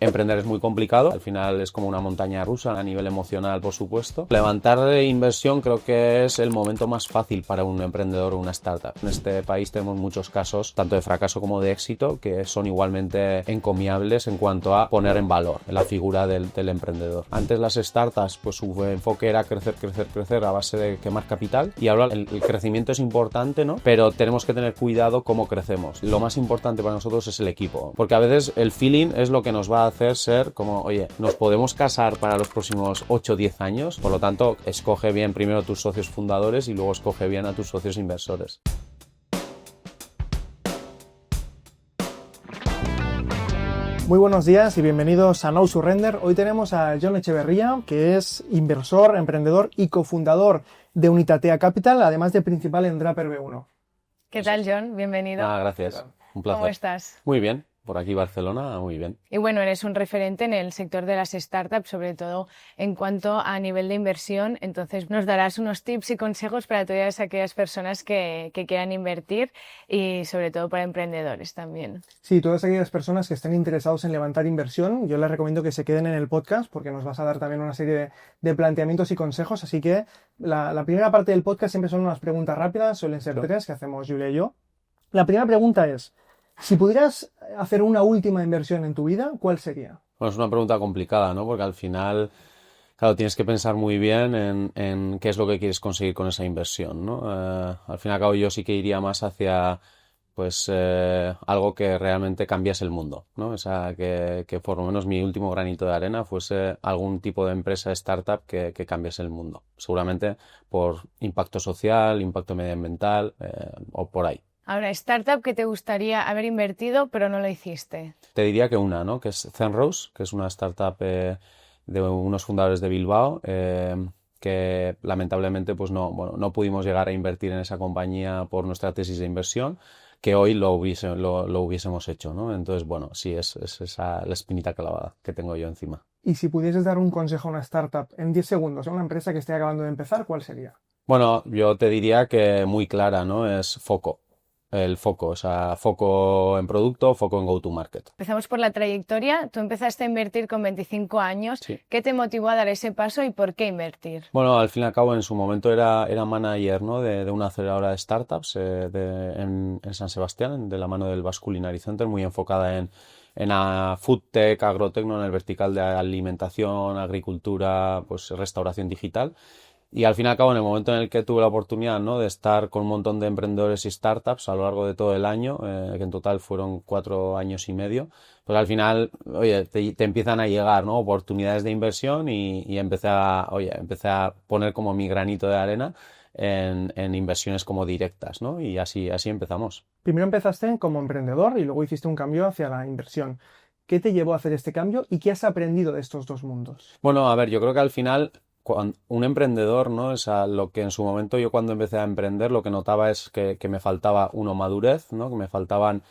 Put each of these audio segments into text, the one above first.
Emprender es muy complicado, al final es como una montaña rusa a nivel emocional, por supuesto. Levantar de inversión creo que es el momento más fácil para un emprendedor o una startup. En este país tenemos muchos casos, tanto de fracaso como de éxito, que son igualmente encomiables en cuanto a poner en valor la figura del emprendedor. Antes las startups, pues su enfoque era crecer a base de quemar capital, y ahora el crecimiento es importante, ¿no? Pero tenemos que tener cuidado cómo crecemos. Lo más importante para nosotros es el equipo, porque a veces el feeling es lo que nos va a hacer ser como, oye, nos podemos casar para los próximos 8 o 10 años, por lo tanto, escoge bien primero tus socios fundadores y luego escoge bien a tus socios inversores. Muy buenos días y bienvenidos a No Surrender. Hoy tenemos a Jon Echeverría, que es inversor, emprendedor y cofundador de Unitatea Capital, además de principal en Draper B1. ¿Qué tal, Jon? Bienvenido. Gracias. Un placer. ¿Cómo estás? Muy bien. Por aquí Barcelona, muy bien. Y bueno, eres un referente en el sector de las startups, sobre todo en cuanto a nivel de inversión. Entonces nos darás unos tips y consejos para todas aquellas personas que quieran invertir y sobre todo para emprendedores también. Sí, todas aquellas personas que estén interesados en levantar inversión, yo les recomiendo que se queden en el podcast porque nos vas a dar también una serie de planteamientos y consejos. Así que la primera parte del podcast siempre son unas preguntas rápidas, suelen ser tres, que hacemos Julia y yo. La primera pregunta es: si pudieras hacer una última inversión en tu vida, ¿cuál sería? Bueno, es una pregunta complicada, ¿no? Porque al final, claro, tienes que pensar muy bien en qué es lo que quieres conseguir con esa inversión, ¿no? Al fin y al cabo yo sí que iría más hacia, pues, algo que realmente cambiase el mundo, ¿no? O sea, que por lo menos mi último granito de arena fuese algún tipo de empresa, startup que cambiase el mundo. Seguramente por impacto social, impacto medioambiental, o por ahí. Ahora, startup que te gustaría haber invertido pero no lo hiciste. Te diría que una, ¿no? Que es Zenrose, que es una startup de unos fundadores de Bilbao, que lamentablemente pues no pudimos llegar a invertir en esa compañía por nuestra tesis de inversión, que hoy lo hubiésemos hecho, ¿no? Entonces, bueno, sí, es esa la espinita clavada que tengo yo encima. Y si pudieses dar un consejo a una startup en 10 segundos, a una empresa que esté acabando de empezar, ¿cuál sería? Bueno, yo te diría que muy clara, ¿no? Es foco. El foco, o sea, foco en producto, foco en go-to-market. Empezamos por la trayectoria. Tú empezaste a invertir con 25 años. Sí. ¿Qué te motivó a dar ese paso y por qué invertir? Bueno, al fin y al cabo, en su momento era manager, ¿no? de una aceleradora de startups en San Sebastián, de la mano del Basque Culinary Center, muy enfocada en food tech, agrotecno, en el vertical de alimentación, agricultura, pues restauración digital. Y al fin y al cabo, en el momento en el que tuve la oportunidad, ¿no? de estar con un montón de emprendedores y startups a lo largo de todo el año, que en total fueron 4 años y medio, pues al final, oye, te empiezan a llegar, ¿no? oportunidades de inversión y empecé a poner como mi granito de arena en inversiones como directas, ¿no? Y así empezamos. Primero empezaste como emprendedor y luego hiciste un cambio hacia la inversión. ¿Qué te llevó a hacer este cambio y qué has aprendido de estos dos mundos? Bueno, a ver, yo creo que al final un emprendedor, ¿no? O sea, lo que en su momento yo cuando empecé a emprender lo que notaba es que me faltaba madurez, ¿no? Que me faltaban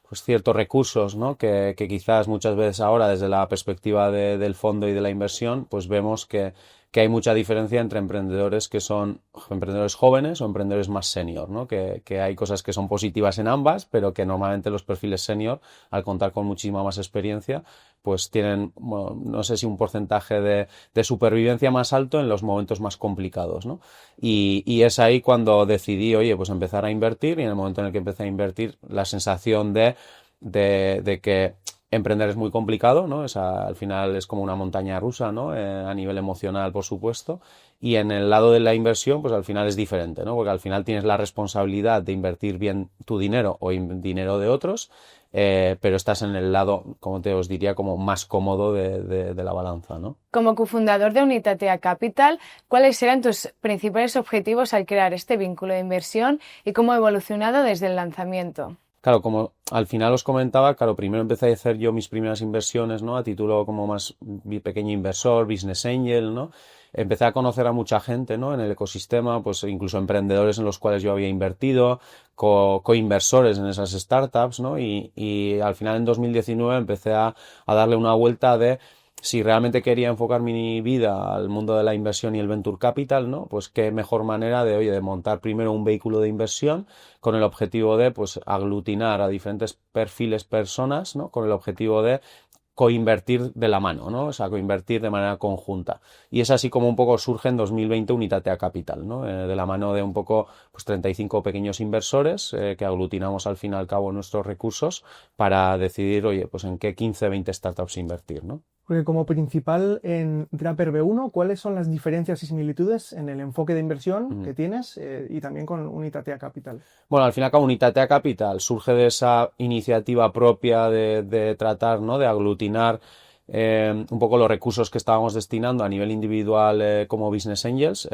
pues ciertos recursos, ¿no? Que quizás muchas veces ahora desde la perspectiva del fondo y de la inversión pues vemos que hay mucha diferencia entre emprendedores que son emprendedores jóvenes o emprendedores más senior, ¿no? Que hay cosas que son positivas en ambas, pero que normalmente los perfiles senior, al contar con muchísima más experiencia, pues tienen, bueno, no sé si un porcentaje de supervivencia más alto en los momentos más complicados, ¿no? Y es ahí cuando decidí, oye, pues empezar a invertir, y en el momento en el que empecé a invertir, la sensación de que emprender es muy complicado, ¿no? O sea, al final es como una montaña rusa, ¿no? A nivel emocional, por supuesto. Y en el lado de la inversión, pues al final es diferente, ¿no? Porque al final tienes la responsabilidad de invertir bien tu dinero o dinero de otros, pero estás en el lado, como os diría, como más cómodo de la balanza, ¿no? Como cofundador de Unitatea Capital, ¿cuáles eran tus principales objetivos al crear este vínculo de inversión y cómo ha evolucionado desde el lanzamiento? Claro, como al final os comentaba, claro, primero empecé a hacer yo mis primeras inversiones, ¿no? A título como más pequeño inversor, business angel, ¿no? Empecé a conocer a mucha gente, ¿no? En el ecosistema, pues incluso emprendedores en los cuales yo había invertido, coinversores en esas startups, ¿no? Y al final en 2019 empecé a darle una vuelta de si realmente quería enfocar mi vida al mundo de la inversión y el venture capital, ¿no? Pues qué mejor manera de montar primero un vehículo de inversión con el objetivo de, pues, aglutinar a diferentes perfiles personas, ¿no? Con el objetivo de coinvertir de la mano, ¿no? O sea, coinvertir de manera conjunta. Y es así como un poco surge en 2020 Unitatea Capital, ¿no? De la mano de un poco, pues 35 pequeños inversores que aglutinamos al fin y al cabo nuestros recursos para decidir, oye, pues en qué 15, 20 startups invertir, ¿no? Porque como principal en Draper B1, ¿cuáles son las diferencias y similitudes en el enfoque de inversión que tienes y también con Unitatea Capital? Bueno, al fin y al cabo, Unitatea Capital surge de esa iniciativa propia de tratar, ¿no? De aglutinar un poco los recursos que estábamos destinando a nivel individual como Business Angels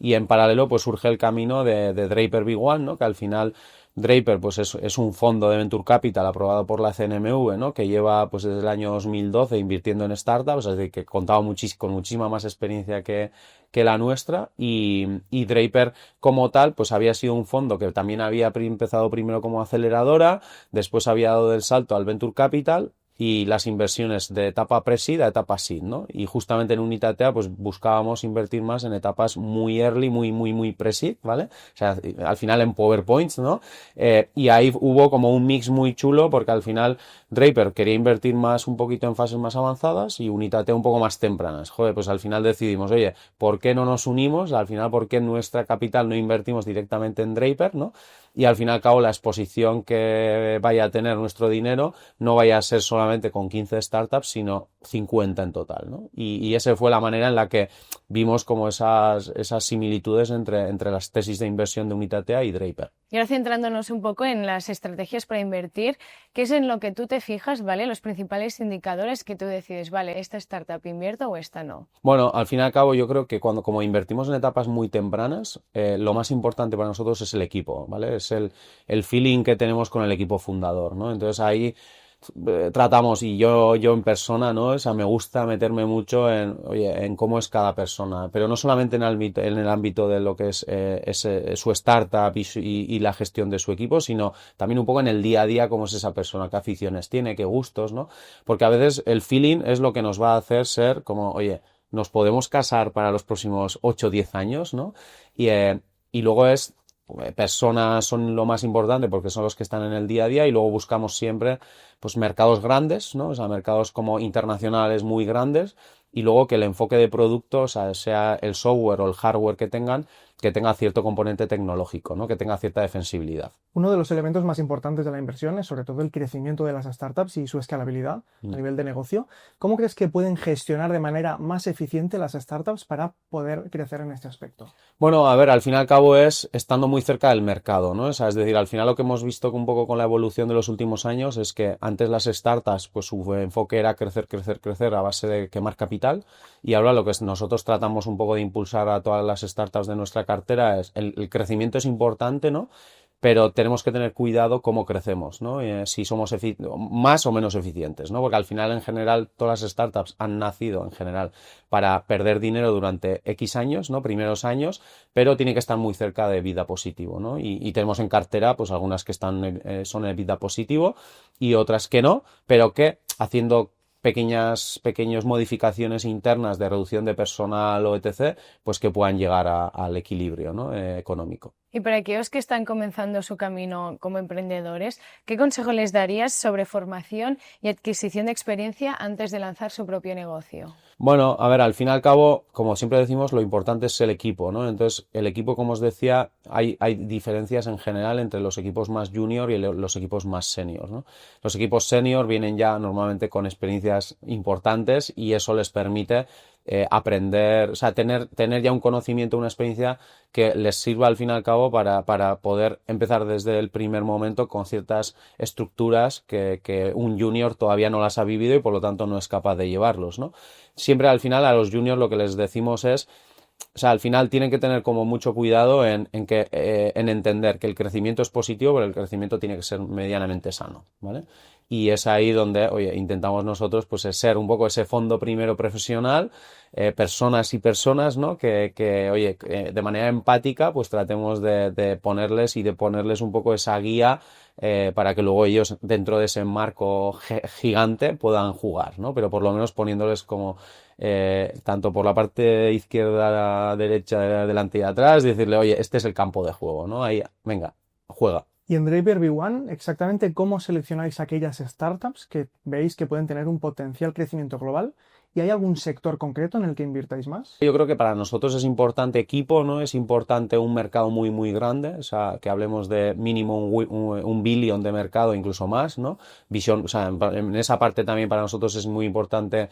y en paralelo pues surge el camino de Draper B1, ¿no? Que al final Draper pues es un fondo de Venture Capital aprobado por la CNMV, ¿no? Que lleva pues desde el año 2012 invirtiendo en startups, es decir, que contaba con muchísima más experiencia que la nuestra y Draper como tal pues había sido un fondo que también había empezado primero como aceleradora, después había dado el salto al Venture Capital y las inversiones de etapa pre-seed a etapa seed, ¿no? Y justamente en Unitatea pues buscábamos invertir más en etapas muy early, muy pre-seed, ¿vale? O sea, al final en PowerPoints, ¿no? Y ahí hubo como un mix muy chulo porque al final Draper quería invertir más un poquito en fases más avanzadas y Unitatea un poco más tempranas. Joder, pues al final decidimos, oye, ¿por qué no nos unimos? Al final, ¿por qué en nuestra capital no invertimos directamente en Draper, ¿no? Y al fin y al cabo la exposición que vaya a tener nuestro dinero no vaya a ser solamente con 15 startups, sino 50 en total, ¿no? Y esa fue la manera en la que vimos como esas similitudes entre las tesis de inversión de Unitatea y Draper. Y ahora centrándonos un poco en las estrategias para invertir, ¿qué es en lo que tú te fijas, ¿vale? Los principales indicadores que tú decides, vale, esta startup invierto o esta no. Bueno, al fin y al cabo yo creo que como invertimos en etapas muy tempranas, lo más importante para nosotros es el equipo, ¿vale? Es el feeling que tenemos con el equipo fundador, ¿no? Entonces ahí tratamos, y yo en persona, ¿no? O sea, me gusta meterme mucho en cómo es cada persona, pero no solamente en el ámbito de lo que es su startup y la gestión de su equipo, sino también un poco en el día a día, cómo es esa persona, qué aficiones tiene, qué gustos, ¿no? Porque a veces el feeling es lo que nos va a hacer ser como, oye, nos podemos casar para los próximos 8 o 10 años, ¿no? Y luego personas son lo más importante porque son los que están en el día a día y luego buscamos siempre pues mercados grandes, ¿no? O sea, mercados como internacionales muy grandes y luego que el enfoque de producto, o sea el software o el hardware que tenga cierto componente tecnológico, ¿no? Que tenga cierta defensibilidad. Uno de los elementos más importantes de la inversión es sobre todo el crecimiento de las startups y su escalabilidad a nivel de negocio. ¿Cómo crees que pueden gestionar de manera más eficiente las startups para poder crecer en este aspecto? Bueno, a ver, al fin y al cabo es estando muy cerca del mercado, ¿no? O sea, es decir, al final lo que hemos visto un poco con la evolución de los últimos años es que antes las startups, pues su enfoque era crecer a base de quemar capital y ahora lo que nosotros tratamos un poco de impulsar a todas las startups de nuestra cartera es el crecimiento es importante, ¿no? Pero tenemos que tener cuidado cómo crecemos, ¿no? Si somos más o menos eficientes, ¿no? Porque al final, en general, todas las startups han nacido, en general, para perder dinero durante X años, ¿no? Primeros años, pero tiene que estar muy cerca de EBITDA positivo, ¿no? Y tenemos en cartera, pues, algunas que son EBITDA positivo y otras que no, pero que haciendo pequeñas modificaciones internas de reducción de personal o etc., pues que puedan llegar al equilibrio, ¿no? Económico. Y para aquellos que están comenzando su camino como emprendedores, ¿qué consejo les darías sobre formación y adquisición de experiencia antes de lanzar su propio negocio? Bueno, a ver, al fin y al cabo, como siempre decimos, lo importante es el equipo, ¿no? Entonces, el equipo, como os decía, hay diferencias en general entre los equipos más junior y los equipos más senior, ¿no? Los equipos senior vienen ya normalmente con experiencias importantes y eso les permite aprender, o sea, tener ya un conocimiento, una experiencia que les sirva al fin y al cabo para poder empezar desde el primer momento con ciertas estructuras que un junior todavía no las ha vivido y por lo tanto no es capaz de llevarlos, ¿no? Siempre al final a los juniors lo que les decimos es, o sea, al final tienen que tener como mucho cuidado en entender que el crecimiento es positivo, pero el crecimiento tiene que ser medianamente sano, ¿vale? Y es ahí donde, oye, intentamos nosotros, pues, ser un poco ese fondo primero profesional, personas y personas, ¿no? Oye, de manera empática, pues tratemos de ponerles un poco esa guía para que luego ellos, dentro de ese marco gigante, puedan jugar, ¿no? Pero por lo menos poniéndoles como tanto por la parte izquierda, derecha, delante y atrás, decirle, oye, este es el campo de juego, ¿no? Ahí, venga, juega. Y en Draper V1, exactamente cómo seleccionáis aquellas startups que veis que pueden tener un potencial crecimiento global. ¿Y hay algún sector concreto en el que invirtáis más? Yo creo que para nosotros es importante equipo, ¿no? Es importante un mercado muy, muy grande, o sea, que hablemos de mínimo un billón de mercado, incluso más, ¿no? Visión, o sea, en esa parte también para nosotros es muy importante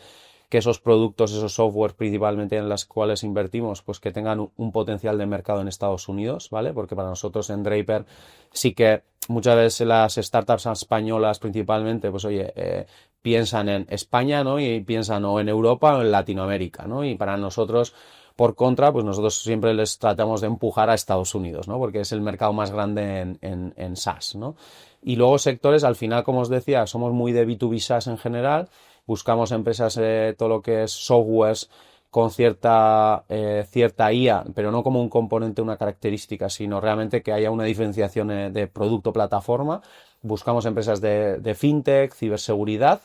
que esos productos, esos software principalmente en las cuales invertimos, pues que tengan un potencial de mercado en Estados Unidos, ¿vale? Porque para nosotros en Draper sí que muchas veces las startups españolas principalmente, pues oye, piensan en España, ¿no? Y piensan o en Europa o en Latinoamérica, ¿no? Y para nosotros, por contra, pues nosotros siempre les tratamos de empujar a Estados Unidos, ¿no? Porque es el mercado más grande en SaaS, ¿no? Y luego sectores, al final, como os decía, somos muy de B2B SaaS en general, buscamos empresas, todo lo que es softwares con cierta IA, pero no como un componente, una característica, sino realmente que haya una diferenciación de producto-plataforma. Buscamos empresas de fintech, ciberseguridad,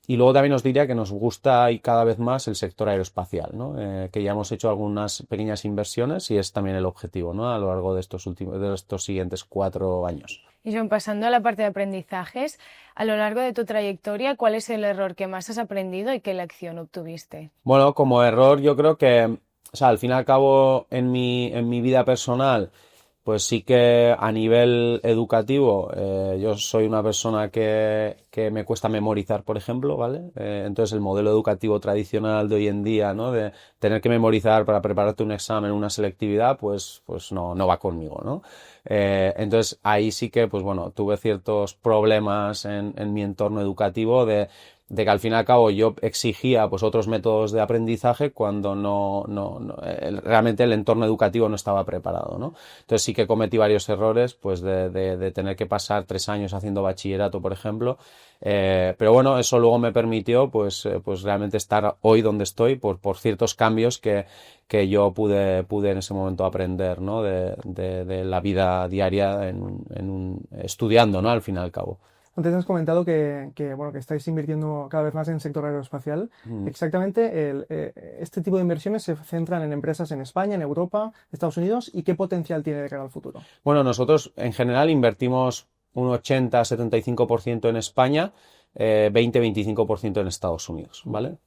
y luego también os diría que nos gusta y cada vez más el sector aeroespacial, ¿no? Que ya hemos hecho algunas pequeñas inversiones y es también el objetivo, ¿no? A lo largo de estos siguientes 4 años. Y John, pasando a la parte de aprendizajes, a lo largo de tu trayectoria, ¿cuál es el error que más has aprendido y qué lección obtuviste? Bueno, como error yo creo que, o sea, al fin y al cabo en mi vida personal, pues sí que a nivel educativo yo soy una persona que me cuesta memorizar, por ejemplo, ¿vale? Entonces el modelo educativo tradicional de hoy en día, ¿no? De tener que memorizar para prepararte un examen, una selectividad, pues no va conmigo, ¿no? Entonces ahí sí que, pues bueno, tuve ciertos problemas en mi entorno educativo de que al fin y al cabo yo exigía pues otros métodos de aprendizaje cuando realmente el entorno educativo no estaba preparado, ¿no? Entonces sí que cometí varios errores pues de tener que pasar 3 años haciendo bachillerato, por ejemplo, pero bueno, eso luego me permitió pues realmente estar hoy donde estoy por ciertos cambios que yo pude en ese momento aprender, ¿no? De la vida diaria estudiando, ¿no? Al fin y al cabo. Antes has comentado bueno, que estáis invirtiendo cada vez más en el sector aeroespacial. Exactamente, este tipo de inversiones se centran en empresas en España, en Europa, Estados Unidos, ¿y qué potencial tiene de cara al futuro? Bueno, nosotros en general invertimos un 80-75% en España, 20-25% en Estados Unidos, ¿vale?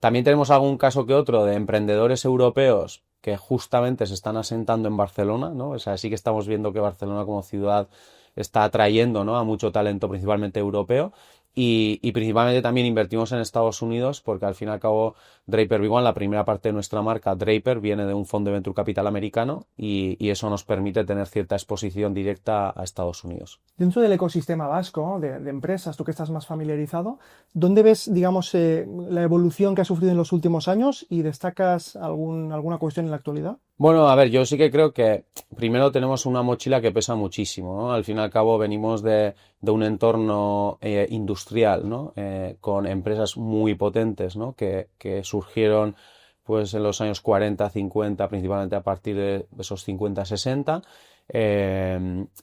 También tenemos algún caso que otro de emprendedores europeos que justamente se están asentando en Barcelona, ¿no? O sea, sí que estamos viendo que Barcelona como ciudad está atrayendo, ¿no? A mucho talento, principalmente europeo. Y principalmente también invertimos en Estados Unidos porque al fin y al cabo Draper V1, la primera parte de nuestra marca Draper, viene de un fondo de venture capital americano y eso nos permite tener cierta exposición directa a Estados Unidos. Dentro del ecosistema vasco de empresas, tú que estás más familiarizado, ¿dónde ves, digamos, la evolución que ha sufrido en los últimos años y destacas alguna cuestión en la actualidad? Bueno, a ver, yo sí que creo que primero tenemos una mochila que pesa muchísimo, ¿no? Al fin y al cabo venimos de un entorno industrial, ¿no? Con empresas muy potentes, ¿no? Que surgieron pues en los años 40, 50, principalmente a partir de esos 50, 60.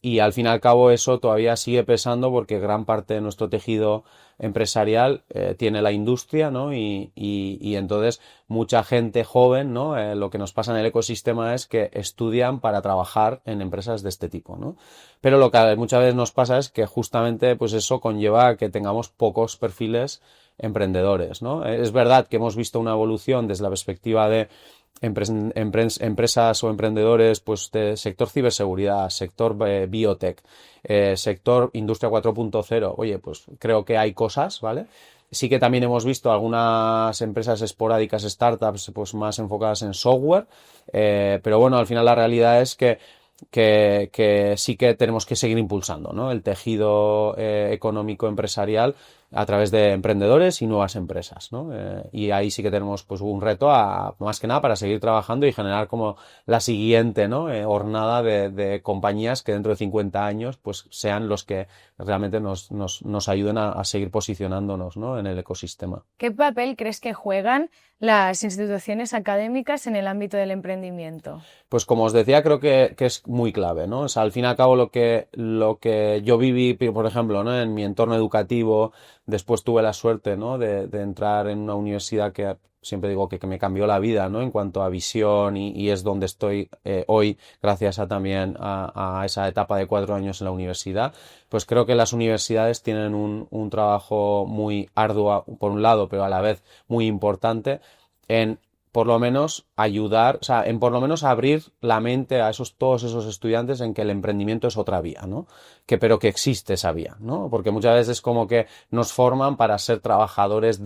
Y al fin y al cabo eso todavía sigue pesando porque gran parte de nuestro tejido empresarial tiene la industria, ¿no? Y entonces mucha gente joven, ¿no? Lo que nos pasa en el ecosistema es que estudian para trabajar en empresas de este tipo, ¿no? Pero lo que muchas veces nos pasa es que justamente pues eso conlleva a que tengamos pocos perfiles emprendedores, ¿no? Es verdad que hemos visto una evolución desde la perspectiva de empresas o emprendedores pues de sector ciberseguridad, sector biotech, sector industria 4.0. Oye, pues creo que hay cosas, ¿vale? Sí que también hemos visto algunas empresas esporádicas, startups, pues más enfocadas en software, pero bueno, al final la realidad es que sí que tenemos que seguir impulsando, ¿no? El tejido económico empresarial a través de emprendedores y nuevas empresas, ¿no? Y ahí sí que tenemos pues un reto más que nada para seguir trabajando y generar como la siguiente, ¿no? Hornada de compañías que dentro de 50 años pues sean los que realmente nos ayuden a seguir posicionándonos, ¿no? En el ecosistema. ¿Qué papel crees que juegan las instituciones académicas en el ámbito del emprendimiento? Pues como os decía, creo que es muy clave, ¿no? O sea, al fin y al cabo lo que yo viví, por ejemplo, ¿no? En mi entorno educativo Después tuve la suerte, ¿no? de entrar en una universidad que siempre digo que me cambió la vida, ¿no? En cuanto a visión y es donde estoy hoy, gracias a también a esa etapa de 4 años en la universidad. Pues creo que las universidades tienen un trabajo muy arduo, por un lado, pero a la vez muy importante en por lo menos ayudar, o sea, en por lo menos abrir la mente a todos esos estudiantes en que el emprendimiento es otra vía, ¿no? Pero que existe esa vía, ¿no? Porque muchas veces es como que nos forman para ser trabajadores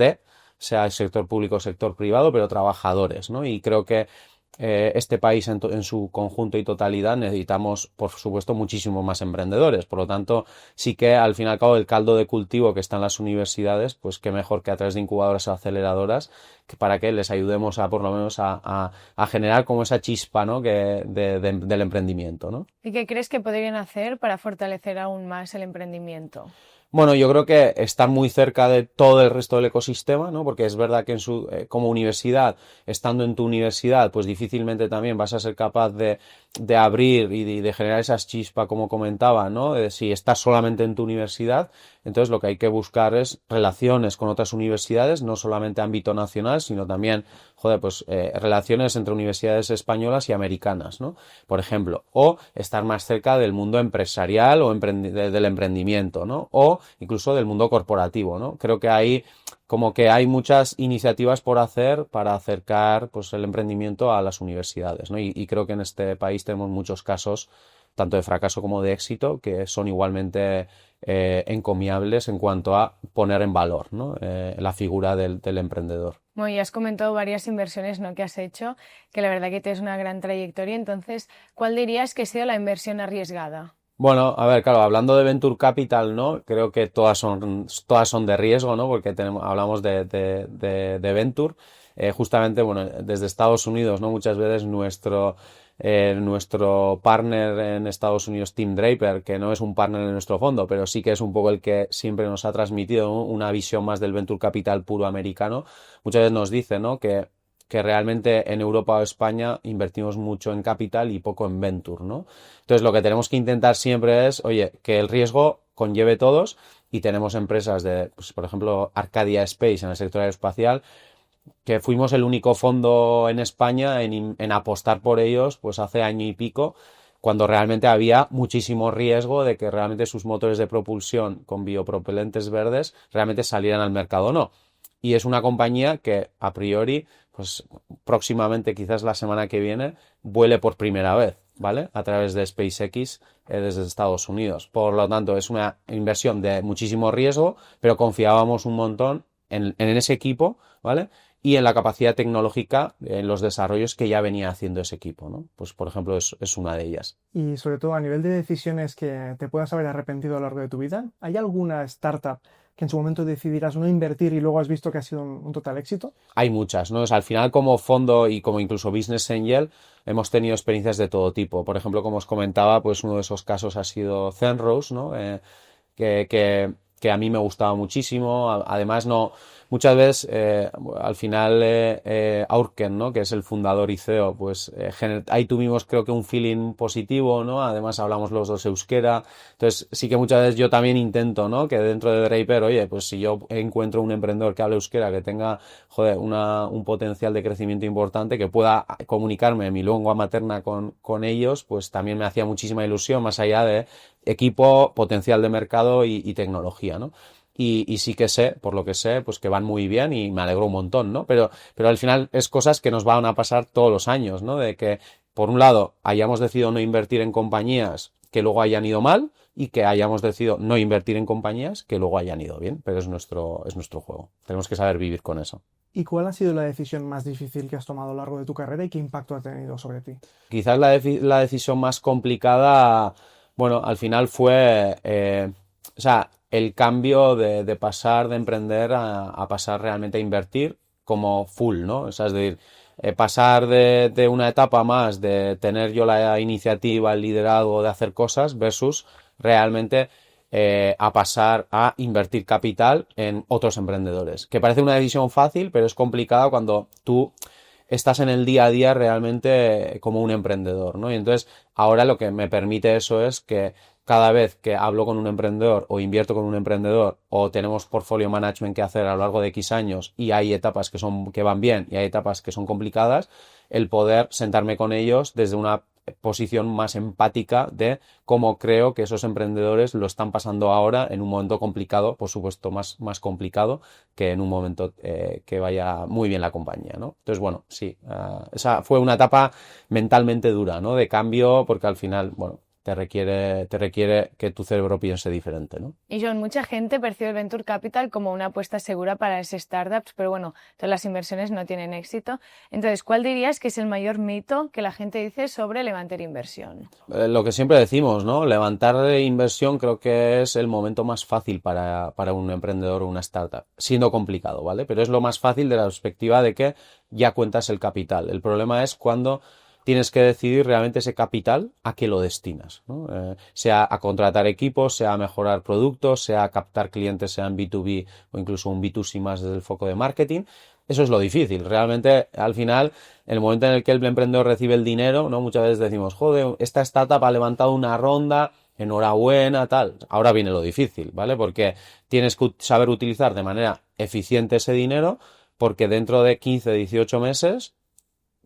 sea el sector público o sector privado, pero trabajadores, ¿no? Y creo que este país en su conjunto y totalidad necesitamos, por supuesto, muchísimo más emprendedores. Por lo tanto, sí que al fin y al cabo el caldo de cultivo que está en las universidades, pues qué mejor que a través de incubadoras o aceleradoras, que para que les ayudemos a por lo menos a generar como esa chispa, ¿no? Del emprendimiento, ¿no? ¿Y qué crees que podrían hacer para fortalecer aún más el emprendimiento? Bueno, yo creo que estar muy cerca de todo el resto del ecosistema, ¿no? Porque es verdad que como universidad, estando en tu universidad, pues difícilmente también vas a ser capaz de abrir y de generar esas chispas, como comentaba, ¿no? Si estás solamente en tu universidad, entonces lo que hay que buscar es relaciones con otras universidades, no solamente ámbito nacional, sino también, pues relaciones entre universidades españolas y americanas, ¿no? Por ejemplo, o estar más cerca del mundo empresarial o del emprendimiento, ¿no? O incluso del mundo corporativo, ¿no? Creo que hay como que hay muchas iniciativas por hacer para acercar pues el emprendimiento a las universidades, ¿no? Y creo que en este país tenemos muchos casos tanto de fracaso como de éxito que son igualmente encomiables en cuanto a poner en valor, ¿no? La figura del emprendedor. Bueno, ya has comentado varias inversiones, ¿no? que has hecho, que la verdad que tienes una gran trayectoria. Entonces, ¿cuál dirías que ha sido la inversión arriesgada? Bueno, a ver, claro, hablando de Venture Capital, ¿no? Creo que todas son de riesgo, ¿no? Porque hablamos de Venture. Justamente, bueno, desde Estados Unidos, ¿no? Muchas veces nuestro partner en Estados Unidos, Tim Draper, que no es un partner en nuestro fondo, pero sí que es un poco el que siempre nos ha transmitido, ¿no? Una visión más del Venture Capital puro americano. Muchas veces nos dice, ¿no? Que realmente en Europa o España invertimos mucho en capital y poco en venture, ¿no? Entonces lo que tenemos que intentar siempre es, oye, que el riesgo conlleve todos y tenemos empresas pues, por ejemplo, Arcadia Space en el sector aeroespacial, que fuimos el único fondo en España en apostar por ellos pues hace año y pico, cuando realmente había muchísimo riesgo de que realmente sus motores de propulsión con biopropelentes verdes realmente salieran al mercado o no. Y es una compañía que a priori, pues próximamente, quizás la semana que viene, vuele por primera vez, ¿vale? A través de SpaceX desde Estados Unidos. Por lo tanto, es una inversión de muchísimo riesgo, pero confiábamos un montón en ese equipo, ¿vale? Y en la capacidad tecnológica, en los desarrollos que ya venía haciendo ese equipo, ¿no? Pues, por ejemplo, es una de ellas. Y sobre todo a nivel de decisiones que te puedas haber arrepentido a lo largo de tu vida, ¿hay alguna startup que en su momento decidirás no invertir y luego has visto que ha sido un total éxito? Hay muchas, ¿no? O sea, al final, como fondo y como incluso Business Angel, hemos tenido experiencias de todo tipo. Por ejemplo, como os comentaba, pues uno de esos casos ha sido Zenrose, ¿no? Que a mí me gustaba muchísimo. Además, no, muchas veces, al final, Aurken, ¿no? Que es el fundador y CEO, pues ahí tuvimos, creo que un feeling positivo, ¿no? Además, hablamos los dos euskera. Entonces, sí que muchas veces yo también intento, ¿no? Que dentro de Draper, oye, pues si yo encuentro un emprendedor que hable euskera, que tenga, joder, un potencial de crecimiento importante, que pueda comunicarme en mi lengua materna con ellos, pues también me hacía muchísima ilusión, más allá de equipo, potencial de mercado y tecnología, ¿no? Y sí que sé, por lo que sé, pues que van muy bien y me alegro un montón, ¿no? Pero al final es cosas que nos van a pasar todos los años, ¿no? De que, por un lado, hayamos decidido no invertir en compañías que luego hayan ido mal y que hayamos decidido no invertir en compañías que luego hayan ido bien, pero es nuestro juego. Tenemos que saber vivir con eso. ¿Y cuál ha sido la decisión más difícil que has tomado a lo largo de tu carrera y qué impacto ha tenido sobre ti? Quizás la decisión más complicada, bueno, al final fue, o sea, el cambio de pasar de emprender a pasar realmente a invertir como full, ¿no? O sea, es decir, pasar de una etapa más de tener yo la iniciativa, el liderazgo de hacer cosas versus realmente a pasar a invertir capital en otros emprendedores. Que parece una decisión fácil, pero es complicada cuando tú estás en el día a día realmente como un emprendedor, ¿no? Y entonces ahora lo que me permite eso es que cada vez que hablo con un emprendedor o invierto con un emprendedor o tenemos portfolio management que hacer a lo largo de X años y hay etapas que van bien y hay etapas que son complicadas, el poder sentarme con ellos desde una posición más empática de cómo creo que esos emprendedores lo están pasando ahora en un momento complicado, por supuesto más complicado que en un momento que vaya muy bien la compañía, ¿no? Entonces, bueno, sí, esa fue una etapa mentalmente dura, ¿no? De cambio, porque al final, bueno, te requiere que tu cerebro piense diferente, ¿no? Y John, mucha gente percibe el Venture Capital como una apuesta segura para las startups, pero bueno, todas las inversiones no tienen éxito. Entonces, ¿cuál dirías que es el mayor mito que la gente dice sobre levantar inversión? Lo que siempre decimos, ¿no? Levantar inversión creo que es el momento más fácil para un emprendedor o una startup, siendo complicado, ¿vale? Pero es lo más fácil de la perspectiva de que ya cuentas el capital. El problema es cuando tienes que decidir realmente ese capital a qué lo destinas, ¿no? Sea a contratar equipos, sea a mejorar productos, sea a captar clientes, sea en B2B o incluso un B2C más desde el foco de marketing. Eso es lo difícil. Realmente, al final, en el momento en el que el emprendedor recibe el dinero, ¿no? Muchas veces decimos, joder, esta startup ha levantado una ronda, enhorabuena, tal. Ahora viene lo difícil, ¿vale? Porque tienes que saber utilizar de manera eficiente ese dinero, porque dentro de 15, 18 meses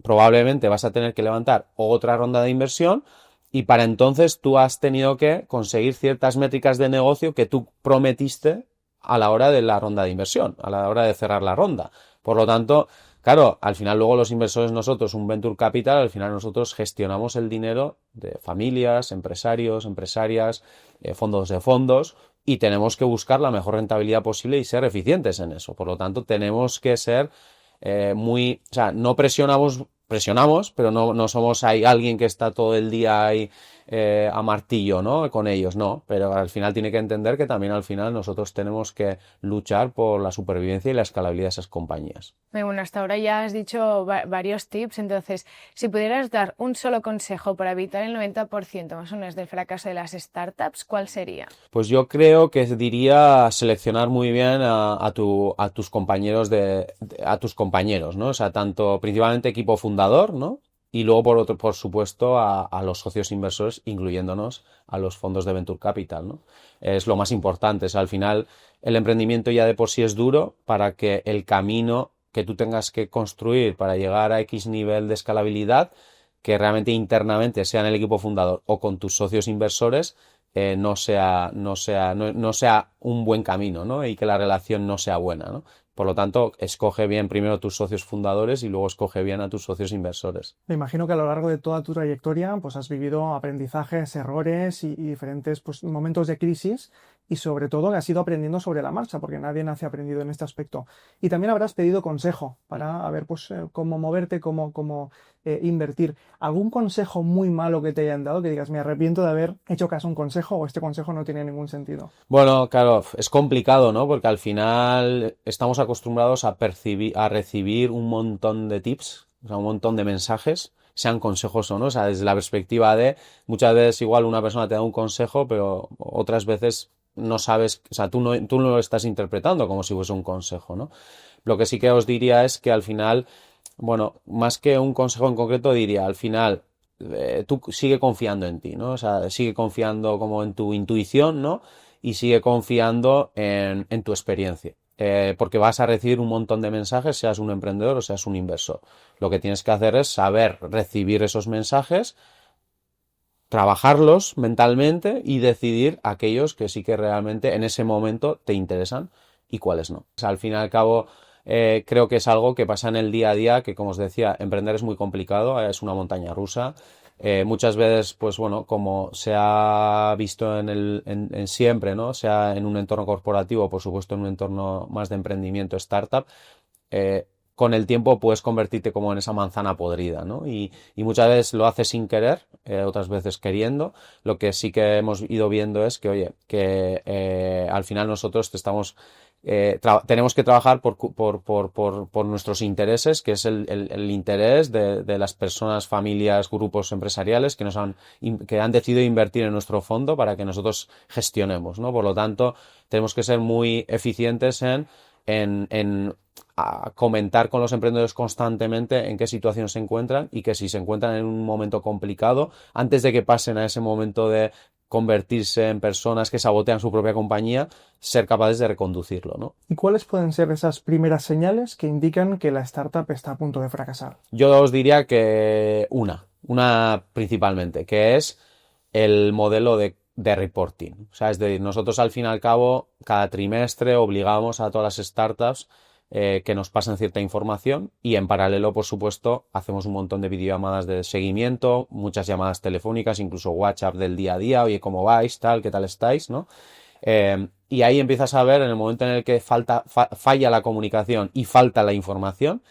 probablemente vas a tener que levantar otra ronda de inversión y para entonces tú has tenido que conseguir ciertas métricas de negocio que tú prometiste a la hora de la ronda de inversión, a la hora de cerrar la ronda. Por lo tanto, claro, al final luego los inversores nosotros, un Venture Capital, al final nosotros gestionamos el dinero de familias, empresarios, empresarias, fondos de fondos y tenemos que buscar la mejor rentabilidad posible y ser eficientes en eso. Por lo tanto, tenemos que ser o sea, no presionamos, pero no somos ahí alguien que está todo el día ahí a martillo, ¿no? Con ellos, no, pero al final tiene que entender que también al final nosotros tenemos que luchar por la supervivencia y la escalabilidad de esas compañías. Bueno, hasta ahora ya has dicho varios tips, entonces, si pudieras dar un solo consejo para evitar el 90% más o menos del fracaso de las startups, ¿cuál sería? Pues yo creo que diría seleccionar muy bien a tus compañeros a tus compañeros, ¿no? O sea, tanto principalmente equipo fundador, ¿no? Y luego, por supuesto, a los socios inversores, incluyéndonos a los fondos de Venture Capital, ¿no? Es lo más importante. O sea, al final, el emprendimiento ya de por sí es duro para que el camino que tú tengas que construir para llegar a X nivel de escalabilidad, que realmente internamente sea en el equipo fundador o con tus socios inversores, no sea un buen camino, ¿no? Y que la relación no sea buena, ¿no? Por lo tanto, escoge bien primero tus socios fundadores y luego escoge bien a tus socios inversores. Me imagino que a lo largo de toda tu trayectoria pues has vivido aprendizajes, errores y diferentes pues, momentos de crisis y sobre todo que has ido aprendiendo sobre la marcha, porque nadie nace aprendido en este aspecto. Y también habrás pedido consejo para ver pues, cómo moverte, cómo invertir. ¿Algún consejo muy malo que te hayan dado que digas, me arrepiento de haber hecho caso a un consejo o este consejo no tiene ningún sentido? Bueno, claro, es complicado, ¿no? Porque al final estamos acostumbrados a recibir un montón de tips, o sea, un montón de mensajes, sean consejos o no, o sea, desde la perspectiva de muchas veces igual una persona te da un consejo, pero otras veces no sabes, o sea, tú no lo estás interpretando como si fuese un consejo, ¿no? Lo que sí que os diría es que al final, bueno, más que un consejo en concreto, diría, al final, tú sigue confiando en ti, ¿no? O sea, sigue confiando como en tu intuición, ¿no? Y sigue confiando en tu experiencia. Porque vas a recibir un montón de mensajes, seas un emprendedor o seas un inversor. Lo que tienes que hacer es saber recibir esos mensajes, trabajarlos mentalmente y decidir aquellos que sí que realmente en ese momento te interesan y cuáles no. O sea, al fin y al cabo, creo que es algo que pasa en el día a día, que como os decía, emprender es muy complicado, es una montaña rusa. Muchas veces, pues bueno, como se ha visto en siempre, ¿no? Sea en un entorno corporativo, por supuesto en un entorno más de emprendimiento, startup, con el tiempo puedes convertirte como en esa manzana podrida, ¿no? Y muchas veces lo haces sin querer, otras veces queriendo. Lo que sí que hemos ido viendo es que, oye, que al final nosotros tenemos que trabajar por nuestros intereses, que es el interés de las personas, familias, grupos empresariales que han decidido invertir en nuestro fondo para que nosotros gestionemos, ¿no? Por lo tanto, tenemos que ser muy eficientes en a comentar con los emprendedores constantemente en qué situación se encuentran y que si se encuentran en un momento complicado, antes de que pasen a ese momento de convertirse en personas que sabotean su propia compañía, ser capaces de reconducirlo, ¿no? ¿Y cuáles pueden ser esas primeras señales que indican que la startup está a punto de fracasar? Yo os diría que una principalmente, que es el modelo de reporting. O sea, es decir, nosotros al fin y al cabo, cada trimestre obligamos a todas las startups que nos pasen cierta información y en paralelo, por supuesto, hacemos un montón de videollamadas de seguimiento, muchas llamadas telefónicas, incluso WhatsApp del día a día, oye, ¿cómo vais? Tal, ¿qué tal estáis? ¿No? Y ahí empiezas a ver en el momento en el que falla la comunicación y falta la información,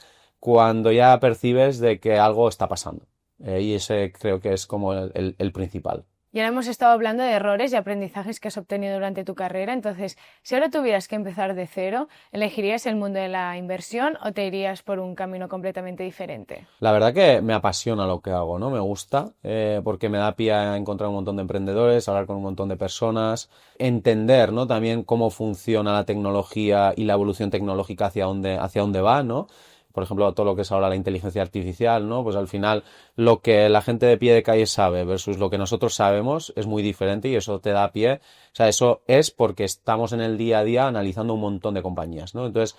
cuando ya percibes de que algo está pasando. Y ese creo que es como el principal. Y ahora hemos estado hablando de errores y aprendizajes que has obtenido durante tu carrera. Entonces, si ahora tuvieras que empezar de cero, ¿elegirías el mundo de la inversión o te irías por un camino completamente diferente? La verdad que me apasiona lo que hago, ¿no? Me gusta, porque me da pie a encontrar un montón de emprendedores, hablar con un montón de personas, entender, ¿no? También cómo funciona la tecnología y la evolución tecnológica hacia dónde va, ¿no? Por ejemplo, todo lo que es ahora la inteligencia artificial, ¿no? Pues al final lo que la gente de pie de calle sabe versus lo que nosotros sabemos es muy diferente y eso te da pie. O sea, eso es porque estamos en el día a día analizando un montón de compañías, ¿no? Entonces,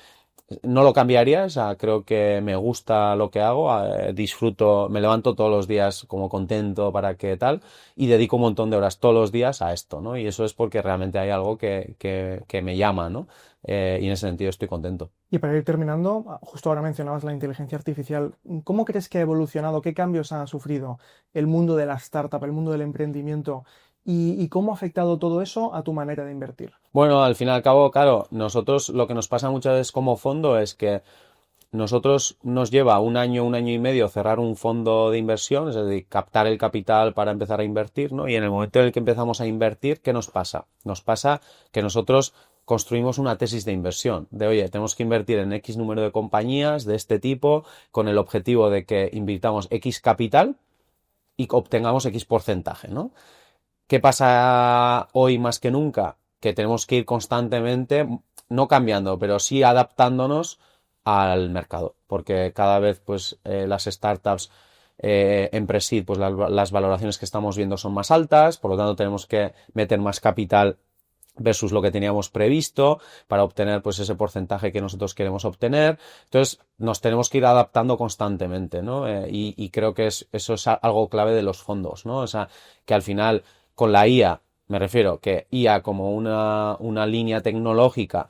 no lo cambiaría, o sea, creo que me gusta lo que hago, disfruto, me levanto todos los días como contento para que tal y dedico un montón de horas todos los días a esto, ¿no? Y eso es porque realmente hay algo que me llama, ¿no? Y en ese sentido estoy contento. Y para ir terminando, justo ahora mencionabas la inteligencia artificial. ¿Cómo crees que ha evolucionado? ¿Qué cambios ha sufrido el mundo de la startup, el mundo del emprendimiento? ¿Y cómo ha afectado todo eso a tu manera de invertir? Bueno, al fin y al cabo, claro, nosotros lo que nos pasa muchas veces como fondo es que nosotros nos lleva un año y medio cerrar un fondo de inversión, es decir, captar el capital para empezar a invertir, ¿no? Y en el momento en el que empezamos a invertir, ¿qué nos pasa? Nos pasa que nosotros construimos una tesis de inversión, de oye, tenemos que invertir en X número de compañías de este tipo, con el objetivo de que invirtamos X capital y obtengamos X porcentaje, ¿no? ¿Qué pasa hoy más que nunca? Que tenemos que ir constantemente, no cambiando, pero sí adaptándonos al mercado, porque cada vez pues las startups en Preseed, pues las valoraciones que estamos viendo son más altas, por lo tanto tenemos que meter más capital versus lo que teníamos previsto para obtener pues ese porcentaje que nosotros queremos obtener. Entonces nos tenemos que ir adaptando constantemente, ¿no? Y creo que eso es algo clave de los fondos, ¿no? O sea, que al final con la IA, me refiero que IA como una línea tecnológica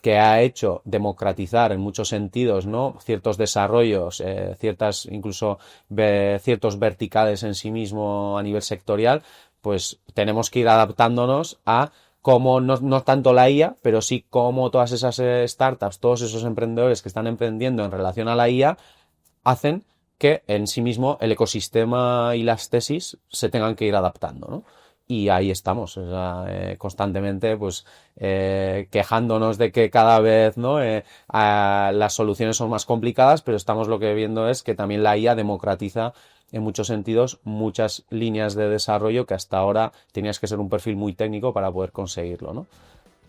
que ha hecho democratizar en muchos sentidos, ¿no? Ciertos desarrollos, incluso ciertos verticales en sí mismo a nivel sectorial, pues tenemos que ir adaptándonos a cómo no tanto la IA, pero sí cómo todas esas startups, todos esos emprendedores que están emprendiendo en relación a la IA, hacen que en sí mismo el ecosistema y las tesis se tengan que ir adaptando, ¿no? Y ahí estamos, o sea, constantemente pues quejándonos de que cada vez, ¿no? Las soluciones son más complicadas, pero estamos lo que viendo es que también la IA democratiza en muchos sentidos muchas líneas de desarrollo que hasta ahora tenías que ser un perfil muy técnico para poder conseguirlo, ¿no?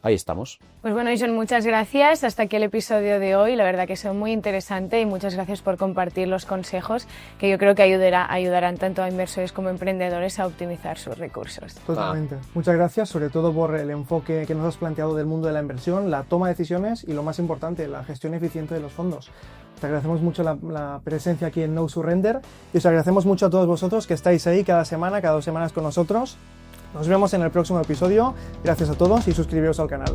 Ahí estamos. Pues bueno, Ison, muchas gracias. Hasta aquí el episodio de hoy. La verdad que es muy interesante y muchas gracias por compartir los consejos que yo creo que ayudarán tanto a inversores como a emprendedores a optimizar sus recursos. Totalmente. Muchas gracias, sobre todo por el enfoque que nos has planteado del mundo de la inversión, la toma de decisiones y lo más importante, la gestión eficiente de los fondos. Te agradecemos mucho la presencia aquí en No Surrender y os agradecemos mucho a todos vosotros que estáis ahí cada semana, cada 2 semanas con nosotros. Nos vemos en el próximo episodio. Gracias a todos y suscribiros al canal.